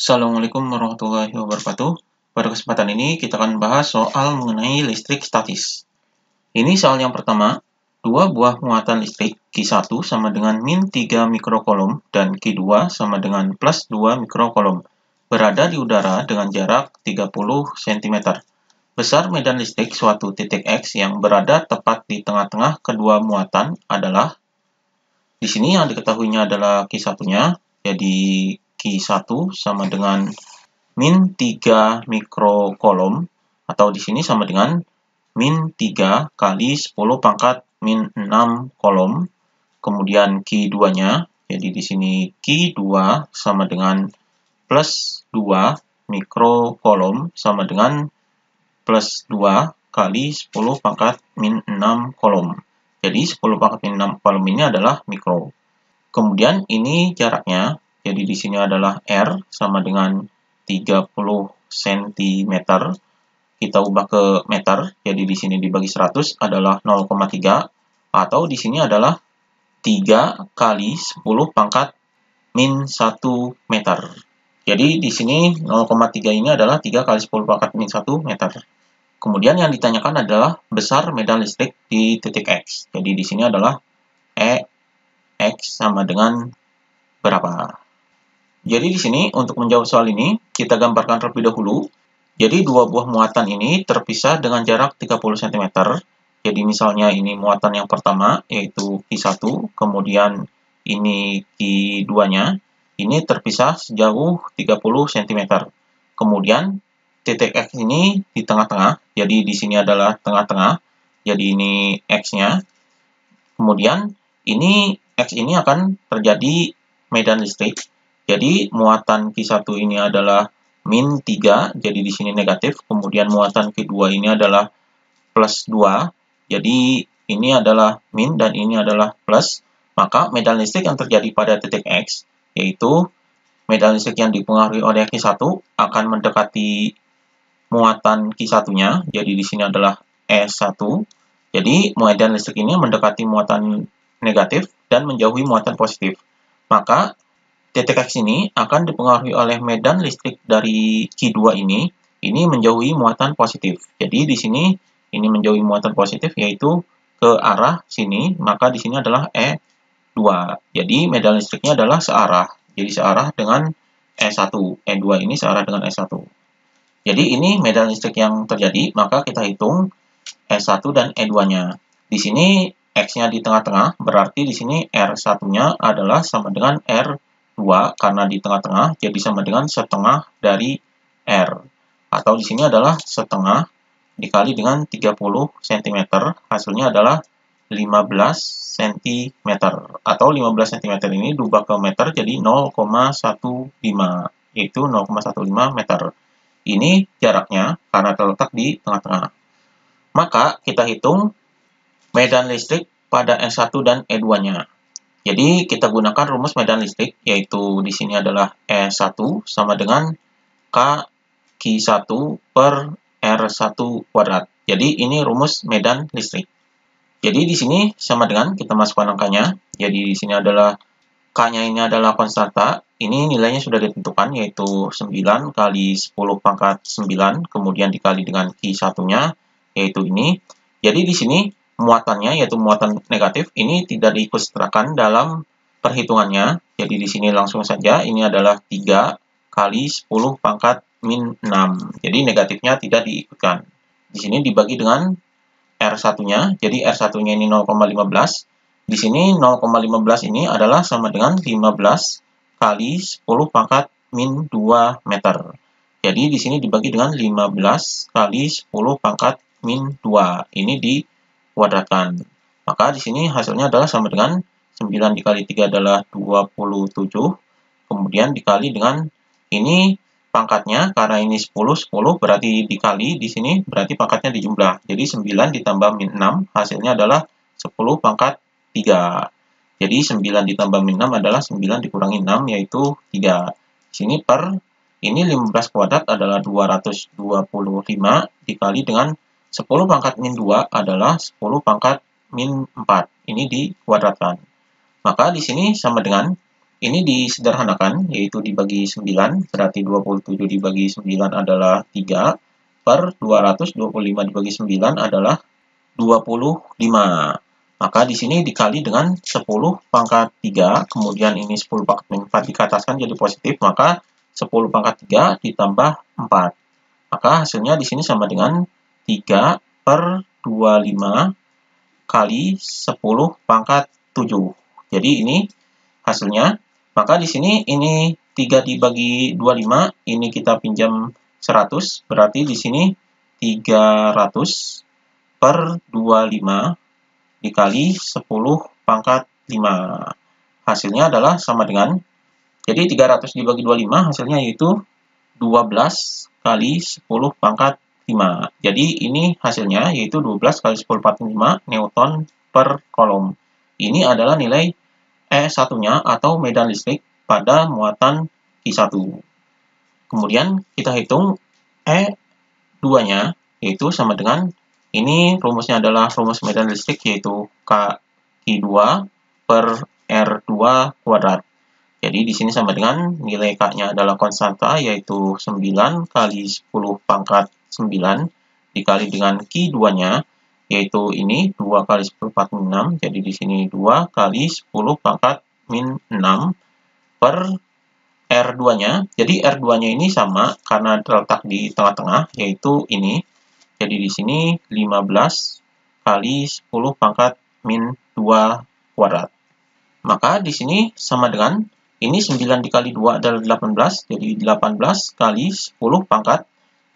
Assalamualaikum warahmatullahi wabarakatuh. Pada kesempatan ini kita akan bahas soal mengenai listrik statis. Ini soal yang pertama. Dua buah muatan listrik Q1 sama dengan min 3 mikrokolom dan Q2 sama dengan plus 2 mikrokolom berada di udara dengan jarak 30 cm. Besar medan listrik suatu titik X yang berada tepat di tengah-tengah kedua muatan adalah. Di sini yang diketahuinya adalah Q1-nya, jadi Q1 sama dengan min 3 mikrokolom, atau di sini sama dengan min 3 kali 10 pangkat min 6 kolom. Kemudian Q2-nya, jadi di sini Q2 sama dengan plus 2 mikrokolom sama dengan plus 2 kali 10 pangkat min 6 kolom. Jadi 10 pangkat min 6 kolom ini adalah mikro. Kemudian ini jaraknya, jadi di sini adalah R sama dengan 30 cm. Kita ubah ke meter, jadi di sini dibagi 100 adalah 0,3, atau di sini adalah 3 kali 10 pangkat min 1 meter. Jadi di sini 0,3 ini adalah 3 kali 10 pangkat min 1 meter. Kemudian yang ditanyakan adalah besar medan listrik di titik X. Jadi di sini adalah X sama dengan berapa? Jadi di sini untuk menjawab soal ini, kita gambarkan terlebih dahulu. Jadi dua buah muatan ini terpisah dengan jarak 30 cm. Jadi misalnya ini muatan yang pertama, yaitu Q1, kemudian ini Q2-nya. Ini terpisah sejauh 30 cm. Kemudian titik X ini di tengah-tengah, jadi di sini adalah tengah-tengah, jadi ini X-nya. Kemudian ini X ini akan terjadi medan listrik. Jadi muatan Q1 ini adalah min 3, jadi di sini negatif. Kemudian muatan Q2 ini adalah plus 2, jadi ini adalah min dan ini adalah plus. Maka medan listrik yang terjadi pada titik X, yaitu medan listrik yang dipengaruhi oleh Q1 akan mendekati muatan Q1-nya, jadi di sini adalah S1. Jadi medan listrik ini mendekati muatan negatif dan menjauhi muatan positif. Maka titik X ini akan dipengaruhi oleh medan listrik dari Q2 ini menjauhi muatan positif. Jadi di sini ini menjauhi muatan positif, yaitu ke arah sini, maka di sini adalah E2. Jadi medan listriknya adalah searah. Jadi searah dengan E1. E2 ini searah dengan E1. Jadi ini medan listrik yang terjadi, maka kita hitung E1 dan E2-nya. Di sini X-nya di tengah-tengah, berarti di sini R1-nya adalah sama dengan R2, karena di tengah-tengah, jadi sama dengan setengah dari R. Atau di sini adalah setengah dikali dengan 30 cm, hasilnya adalah 15 cm. Atau 15 cm ini diubah ke meter, jadi 0,15, yaitu 0,15 meter. Ini jaraknya karena terletak di tengah-tengah. Maka kita hitung medan listrik pada S1 dan E2-nya. Jadi kita gunakan rumus medan listrik, yaitu di sini adalah E1 sama dengan K Q1 per R1 kuadrat. Jadi ini rumus medan listrik. Jadi di sini sama dengan kita masukkan angkanya. Jadi di sini adalah K-nya ini adalah konstanta. Ini nilainya sudah ditentukan, yaitu 9 kali 10 pangkat 9, kemudian dikali dengan Q1-nya, yaitu ini. Jadi di sini muatannya, yaitu muatan negatif, ini tidak diikutsertakan dalam perhitungannya. Jadi di sini langsung saja, ini adalah 3 kali 10 pangkat min 6. Jadi negatifnya tidak diikutkan. Di sini dibagi dengan R1-nya, jadi R1-nya ini 0,15. Di sini 0,15 ini adalah sama dengan 15 kali 10 pangkat min 2 meter. Jadi di sini dibagi dengan 15 kali 10 pangkat min 2. Ini dikuadratkan. Maka di sini hasilnya adalah sama dengan 9 dikali 3 adalah 27. Kemudian dikali dengan ini pangkatnya, karena ini 10 berarti dikali di sini, berarti pangkatnya dijumlah. Jadi 9 ditambah min 6 hasilnya adalah 10 pangkat 3. Jadi 9 ditambah min 6 adalah 9 dikurangi 6, yaitu 3. Sini per, ini 15 kuadrat adalah 225, dikali dengan 10 pangkat min 2 adalah 10 pangkat min 4. Ini dikuadratkan. Maka di sini sama dengan ini disederhanakan, yaitu dibagi 9, berarti 27 dibagi 9 adalah 3, per 225 dibagi 9 adalah 25. Maka di sini dikali dengan 10 pangkat 3, kemudian ini 10 pangkat 4 dikataskan jadi positif, maka 10 pangkat 3 ditambah 4. Maka hasilnya di sini sama dengan 3 per 25 kali 10 pangkat 7. Jadi ini hasilnya. Maka di sini ini 3 dibagi 25, ini kita pinjam 100, berarti di sini 300 per 25 dikali 10 pangkat 5. Hasilnya adalah sama dengan, jadi 300 dibagi 25 hasilnya yaitu 12 kali 10 pangkat 5. Jadi ini hasilnya yaitu 12 kali 10 pangkat 5 Newton per kolom. Ini adalah nilai E1-nya atau medan listrik pada muatan Q1. Kemudian kita hitung E2-nya, yaitu sama dengan, ini rumusnya adalah rumus medan listrik, yaitu Q2 per R2 kuadrat. Jadi di sini sama dengan nilai K-nya adalah konstanta, yaitu 9 kali 10 pangkat 9 dikali dengan Q2-nya, yaitu ini 2 kali 10 pangkat 6, jadi di sini 2 kali 10 pangkat min 6 per R2-nya. Jadi R2-nya ini sama karena terletak di tengah-tengah, yaitu ini. Jadi di sini 15 kali 10 pangkat min 2 kuadrat. Maka di sini sama dengan, ini 9 dikali 2 adalah 18, jadi 18 kali 10 pangkat,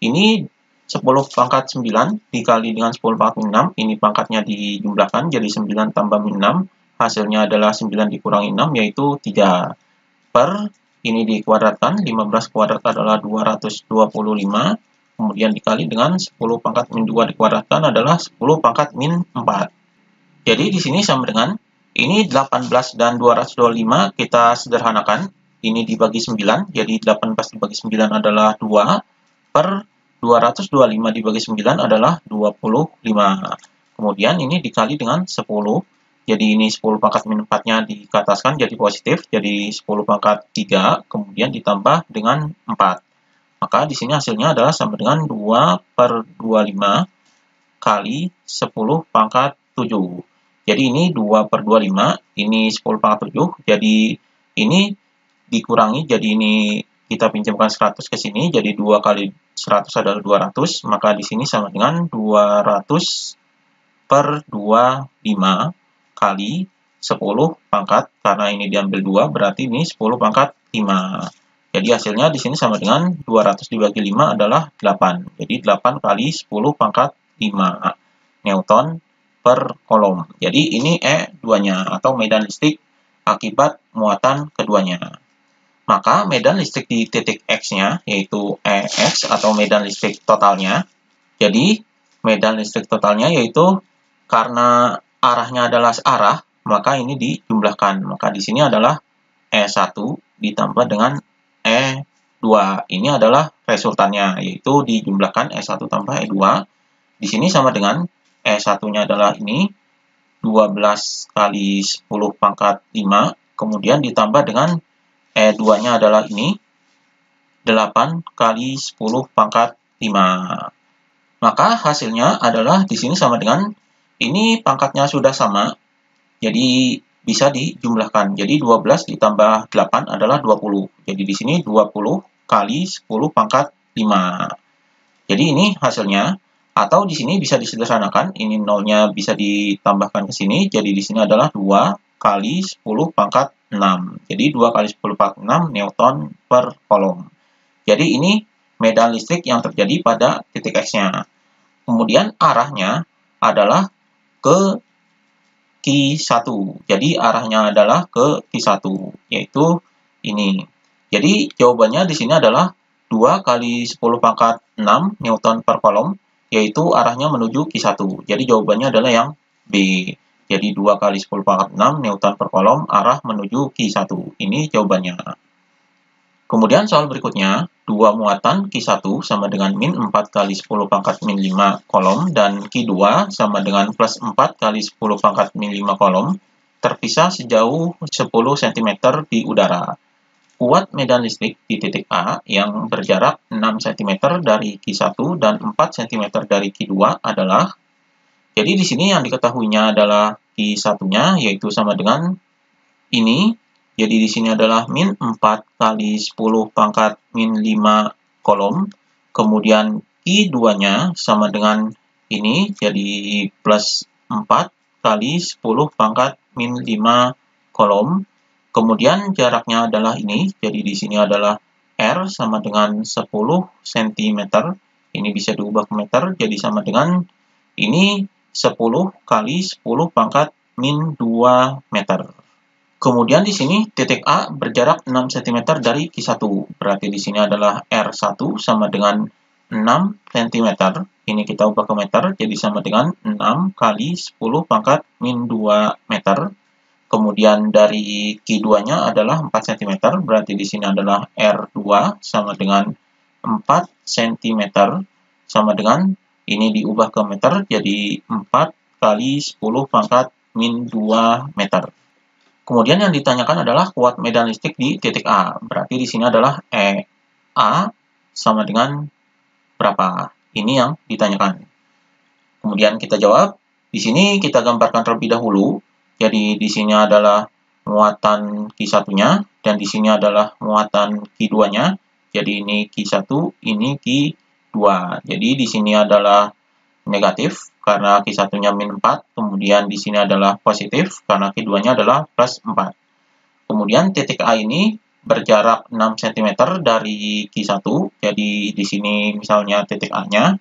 ini 10 pangkat 9 dikali dengan 10 pangkat min 6, ini pangkatnya dijumlahkan, jadi 9 tambah min 6, hasilnya adalah 9 dikurangi 6, yaitu 3. Per, ini dikuadratkan, 15 kuadrat adalah 225, kemudian dikali dengan 10 pangkat min 2 dikuadratkan adalah 10 pangkat min 4. Jadi di sini sama dengan, ini 18 dan 225 kita sederhanakan, ini dibagi 9, jadi 18 dibagi 9 adalah 2, per 225 dibagi 9 adalah 25. Kemudian ini dikali dengan 10, jadi ini 10 pangkat min 4-nya dikataskan jadi positif, jadi 10 pangkat 3, kemudian ditambah dengan 4. Maka di sini hasilnya adalah sama dengan 2 per 25 kali 10 pangkat 7. Jadi ini 2 per 25, ini 10 pangkat 7, jadi ini dikurangi, jadi ini kita pinjamkan 100 ke sini, jadi 2 kali 100 adalah 200, maka di sini sama dengan 200 per 25 kali 10 pangkat, karena ini diambil 2, berarti ini 10 pangkat 5. Jadi hasilnya di sini sama dengan 200 dibagi 5 adalah 8. Jadi 8 kali 10 pangkat 5 Newton per kolom. Jadi ini E2-nya atau medan listrik akibat muatan keduanya. Maka medan listrik di titik X-nya, yaitu EX atau medan listrik totalnya. Jadi medan listrik totalnya yaitu karena arahnya adalah searah, maka ini dijumlahkan. Maka di sini adalah E1 ditambah dengan E2. Ini adalah resultannya, yaitu dijumlahkan E1 tambah E2. Di sini sama dengan E1-nya adalah ini, 12 kali 10 pangkat 5, kemudian ditambah dengan E2-nya adalah ini, 8 kali 10 pangkat 5. Maka hasilnya adalah di sini sama dengan, ini pangkatnya sudah sama, jadi bisa dijumlahkan. Jadi 12 ditambah 8 adalah 20. Jadi di sini 20 kali 10 pangkat 5. Jadi ini hasilnya, atau di sini bisa disederhanakan, ini nolnya bisa ditambahkan ke sini, jadi di sini adalah 2 kali 10 pangkat 6. Jadi 2 kali 10 pangkat 6 Newton per kolom. Jadi ini medan listrik yang terjadi pada titik X-nya. Kemudian arahnya adalah ke Q1. Jadi arahnya adalah ke Q1, yaitu ini. Jadi jawabannya di sini adalah 2 kali 10 pangkat 6 Newton per kolom, yaitu arahnya menuju Q1. Jadi jawabannya adalah yang B. Jadi 2 kali 10 pangkat 6 Newton per kolom, arah menuju Q1. Ini jawabannya. Kemudian soal berikutnya, 2 muatan Q1 sama dengan min 4 kali 10 pangkat min 5 kolom, dan Q2 sama dengan plus 4 kali 10 pangkat min 5 kolom. terpisah sejauh 10 cm di udara. Kuat medan listrik di titik A yang berjarak 6 cm dari Q1 dan 4 cm dari Q2 adalah, jadi di sini yang diketahuinya adalah Q1-nya, yaitu sama dengan ini. Jadi di sini adalah min 4 kali 10 pangkat min 5 kolom. Kemudian Q2-nya sama dengan ini, jadi plus 4 kali 10 pangkat min 5 kolom. Kemudian jaraknya adalah ini, jadi di sini adalah R sama dengan 10 cm. Ini bisa diubah ke meter, jadi sama dengan ini 10 kali 10 pangkat min 2 meter. Kemudian di sini titik A berjarak 6 cm dari Q1. Berarti di sini adalah R1 sama dengan 6 cm. Ini kita ubah ke meter, jadi sama dengan 6 kali 10 pangkat min 2 meter. Kemudian dari Q2-nya adalah 4 cm, berarti di sini adalah R2 sama dengan 4 cm, sama dengan ini diubah ke meter, jadi 4 kali 10 pangkat min 2 meter. Kemudian yang ditanyakan adalah kuat medan listrik di titik A, berarti di sini adalah EA sama dengan berapa? Ini yang ditanyakan. Kemudian kita jawab, di sini kita gambarkan terlebih dahulu. Jadi di sini adalah muatan Q1-nya, dan di sini adalah muatan Q2-nya. Jadi ini Q1, ini Q2. Jadi di sini adalah negatif, karena Q1-nya min 4. Kemudian di sini adalah positif, karena Q2-nya adalah plus 4. Kemudian titik A ini berjarak 6 cm dari Q1. Jadi di sini misalnya titik A-nya.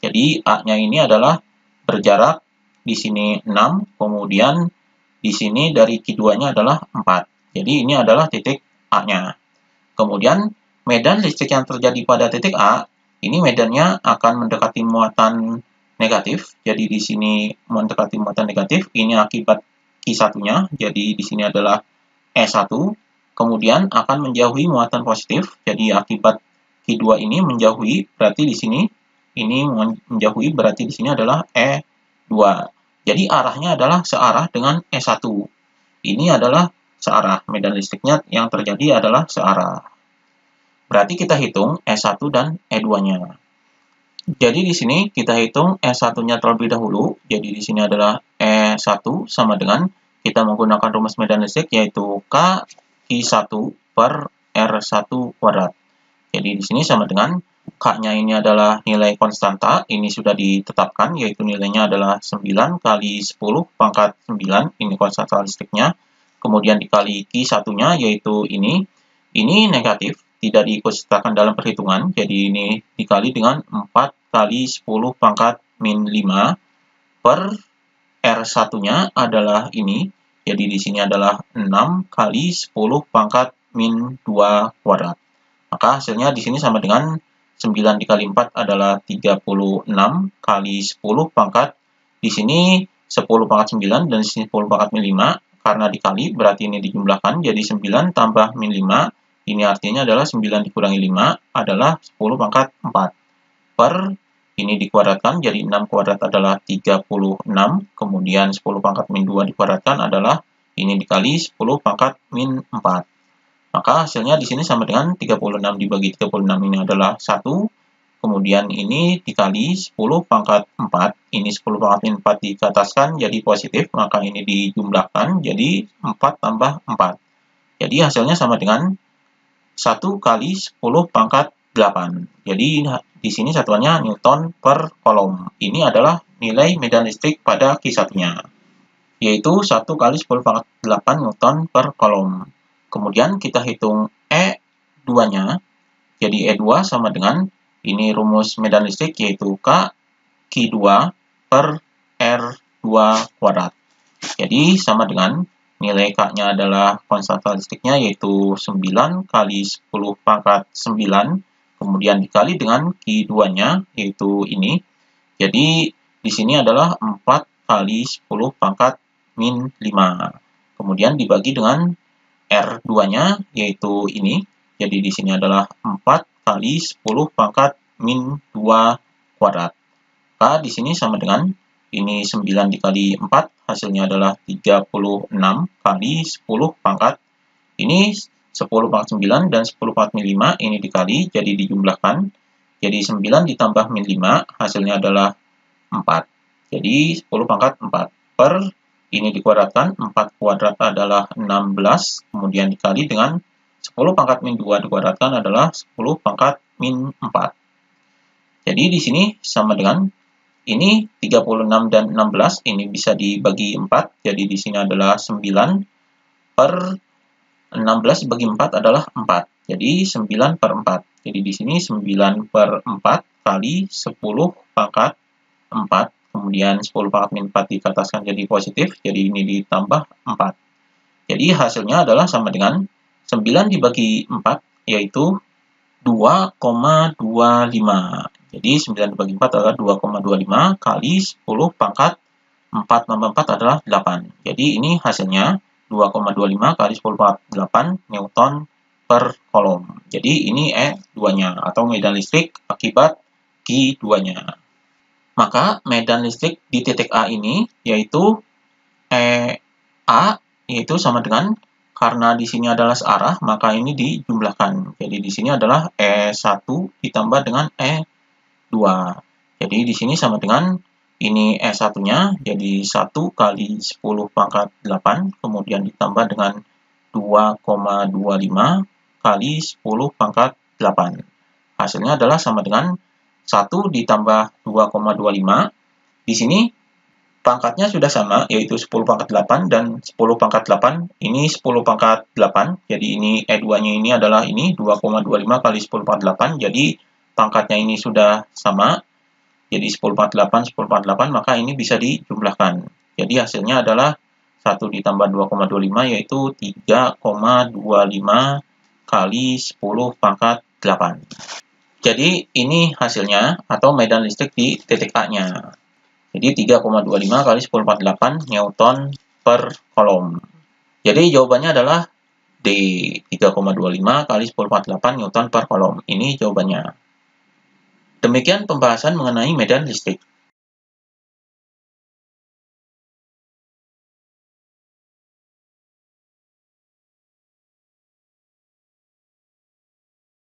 Jadi A-nya ini adalah berjarak di sini 6, kemudian di sini dari Q2-nya adalah 4. Jadi ini adalah titik A-nya. Kemudian medan listrik yang terjadi pada titik A, ini medannya akan mendekati muatan negatif. Jadi di sini mendekati muatan negatif, ini akibat Q1-nya. Jadi di sini adalah E1. Kemudian akan menjauhi muatan positif. Jadi akibat Q2 ini menjauhi, berarti di sini ini menjauhi, berarti di sini adalah E2. Jadi arahnya adalah searah dengan E1. Ini adalah searah, medan listriknya yang terjadi adalah searah. Berarti kita hitung E1 dan E2-nya. Jadi di sini kita hitung E1-nya terlebih dahulu. Jadi di sini adalah E1 sama dengan kita menggunakan rumus medan listrik, yaitu K I1 per R1 kuadrat. Jadi di sini sama dengan K-nya ini adalah nilai konstanta, ini sudah ditetapkan, yaitu nilainya adalah 9 kali 10 pangkat 9, ini konstanta listriknya. Kemudian dikali Q1-nya, yaitu ini negatif, tidak diikutsertakan dalam perhitungan, jadi ini dikali dengan 4 kali 10 pangkat min 5 per R1-nya adalah ini, jadi di sini adalah 6 kali 10 pangkat min 2 kuadrat. Maka hasilnya di sini sama dengan 9 dikali 4 adalah 36 kali 10 pangkat. Di sini 10 pangkat 9 dan di sini 10 pangkat min 5. Karena dikali berarti ini dijumlahkan jadi 9 tambah min 5. Ini artinya adalah 9 dikurangi 5 adalah 10 pangkat 4. Per ini dikuadratkan jadi 6 kuadrat adalah 36. Kemudian 10 pangkat min 2 dikuadratkan adalah ini dikali 10 pangkat min 4. Maka hasilnya di sini sama dengan 36 dibagi 36 ini adalah 1. Kemudian ini dikali 10 pangkat 4. Ini 10 pangkat min 4 diataskan jadi positif. Maka ini dijumlahkan jadi 4 tambah 4. Jadi hasilnya sama dengan 1 kali 10 pangkat 8. Jadi di sini satuannya Newton per kolom. Ini adalah nilai medan listrik pada Q1-nya. Yaitu 1 kali 10 pangkat 8 Newton per kolom. Kemudian kita hitung E2-nya. Jadi E2 sama dengan ini rumus medan listrik yaitu K Q2 per R2 kuadrat. Jadi sama dengan nilai K-nya adalah konstanta listriknya yaitu 9 kali 10 pangkat 9. Kemudian dikali dengan Q2-nya yaitu ini. Jadi di sini adalah 4 kali 10 pangkat min 5. Kemudian dibagi dengan R2-nya yaitu ini. Jadi di sini adalah 4 kali 10 pangkat min 2 kuadrat. Maka di sini sama dengan ini 9 dikali 4, hasilnya adalah 36 kali 10 pangkat. Ini 10 pangkat 9 dan 10 pangkat min 5, ini dikali, jadi dijumlahkan. Jadi 9 ditambah min 5, hasilnya adalah 4. Jadi 10 pangkat 4 per ini dikuadratkan, 4 kuadrat adalah 16, kemudian dikali dengan 10 pangkat min 2 dikuadratkan adalah 10 pangkat min 4. Jadi di sini sama dengan ini 36 dan 16, ini bisa dibagi 4, jadi di sini adalah 9 per 16 bagi 4 adalah 4, jadi 9 per 4. Jadi di sini 9 per 4 kali 10 pangkat 4, kemudian 10 pangkat min 4 dikataskan jadi positif, jadi ini ditambah 4. Jadi hasilnya adalah sama dengan 9 dibagi 4, yaitu 2,25. Jadi 9 dibagi 4 adalah 2,25 kali 10 pangkat 4 tambah 4 adalah 8. Jadi ini hasilnya 2,25 kali 10 pangkat 8 Newton per kolom. Jadi ini E2-nya atau medan listrik akibat Q2-nya. Maka medan listrik di titik A ini yaitu EA yaitu sama dengan, karena di sini adalah searah, maka ini dijumlahkan. Jadi di sini adalah E1 ditambah dengan E2. Jadi di sini sama dengan ini E1-nya, jadi 1 kali 10 pangkat 8, kemudian ditambah dengan 2,25 kali 10 pangkat 8. Hasilnya adalah sama dengan 1 ditambah 2,25. Di sini pangkatnya sudah sama, yaitu 10 pangkat 8 dan 10 pangkat 8. Ini 10 pangkat 8, jadi ini E2-nya ini adalah ini 2,25 kali 10 pangkat 8, jadi pangkatnya ini sudah sama. Jadi 10 pangkat 8, 10 pangkat 8, maka ini bisa dijumlahkan. Jadi hasilnya adalah 1 ditambah 2,25, yaitu 3,25 kali 10 pangkat 8. Jadi ini hasilnya atau medan listrik di titik A-nya. Jadi 3,25 kali 10 pangkat 8 Newton per kolom. Jadi jawabannya adalah D, 3,25 kali 10 pangkat 8 Newton per kolom. Ini jawabannya. Demikian pembahasan mengenai medan listrik.